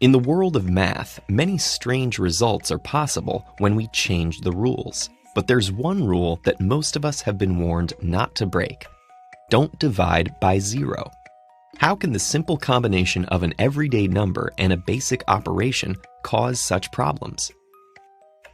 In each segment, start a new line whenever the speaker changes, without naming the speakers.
In the world of math, many strange results are possible when we change the rules. But there's one rule that most of us have been warned not to break. Don't divide by zero. How can the simple combination of an everyday number and a basic operation cause such problems?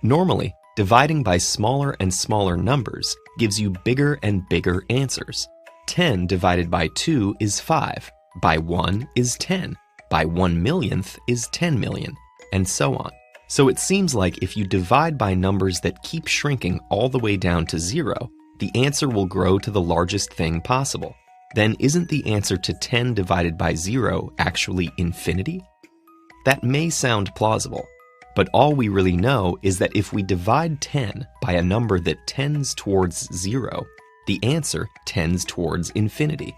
Normally, dividing by smaller and smaller numbers gives you bigger and bigger answers. 10 divided by 2 is 5, by 1 is 10, by 1 millionth is 10 million, and so on. So it seems like if you divide by numbers that keep shrinking all the way down to zero, the answer will grow to the largest thing possible. Then isn't the answer to 10 divided by 0 actually infinity? That may sound plausible, but all we really know is that if we divide 10 by a number that tends towards 0, the answer tends towards infinity.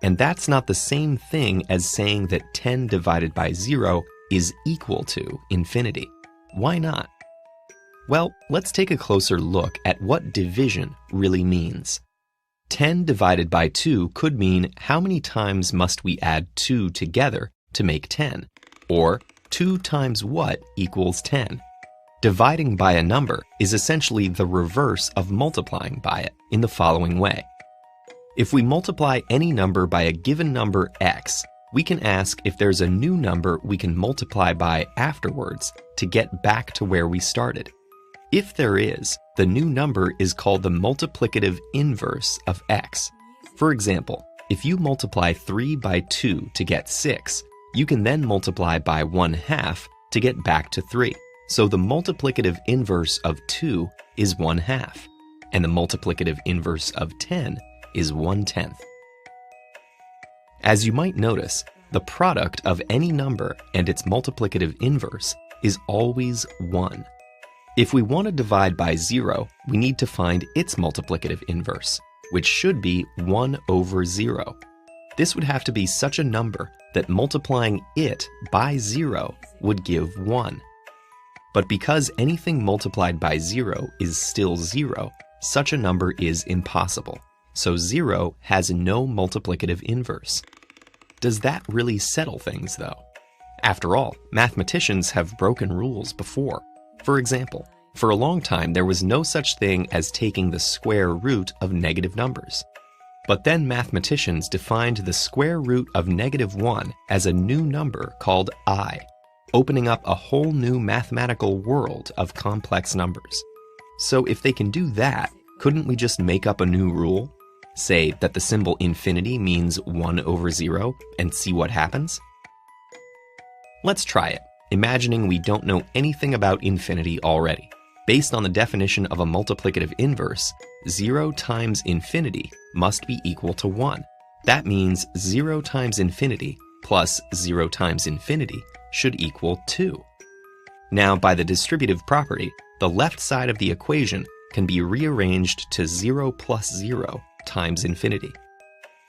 And that's not the same thing as saying that 10 divided by 0 is equal to infinity. Why not? Well, let's take a closer look at what division really means. 10 divided by 2 could mean how many times must we add 2 together to make 10, or 2 times what equals 10. Dividing by a number is essentially the reverse of multiplying by it in the following way. If we multiply any number by a given number x, we can ask if there's a new number we can multiply by afterwards to get back to where we started. If there is, the new number is called the multiplicative inverse of x. For example, if you multiply 3 by 2 to get 6, you can then multiply by 1/2 to get back to 3. So the multiplicative inverse of 2 is 1/2, and the multiplicative inverse of 10 is 1/10. As you might notice, the product of any number and its multiplicative inverse is always 1. If we want to divide by 0, we need to find its multiplicative inverse, which should be 1 over 0. This would have to be such a number that multiplying it by 0 would give 1. But because anything multiplied by 0 is still 0, such a number is impossible. So 0 has no multiplicative inverse. Does that really settle things, though? After all, mathematicians have broken rules before. For example, for a long time there was no such thing as taking the square root of negative numbers. But then mathematicians defined the square root of -1 as a new number called I, opening up a whole new mathematical world of complex numbers. So if they can do that, couldn't we just make up a new rule? Say that the symbol infinity means 1 over 0 and see what happens? Let's try it, imagining we don't know anything about infinity already. Based on the definition of a multiplicative inverse, 0 times infinity must be equal to 1. That means 0 times infinity plus 0 times infinity should equal 2. Now, by the distributive property, the left side of the equation can be rearranged to 0 plus 0 times infinity.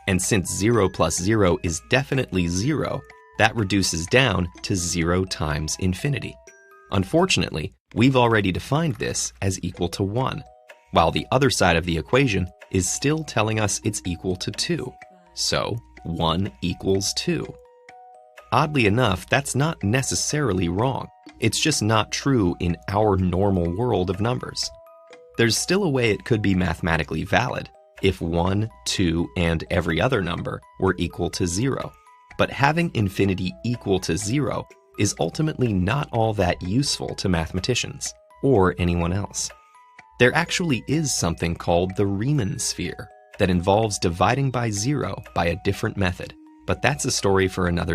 And since 0 plus 0 is definitely 0, that reduces down to 0 times infinity. Unfortunately, we've already defined this as equal to 1, while the other side of the equation is still telling us it's equal to 2. So 1 equals 2. Oddly enough, that's not necessarily wrong. It's just not true in our normal world of numbers. There's still a way it could be mathematically valid if 1, 2, and every other number were equal to 0. But having infinity equal to 0 is ultimately not all that useful to mathematicians, or anyone else. There actually is something called the Riemann sphere that involves dividing by 0 by a different method, but that's a story for another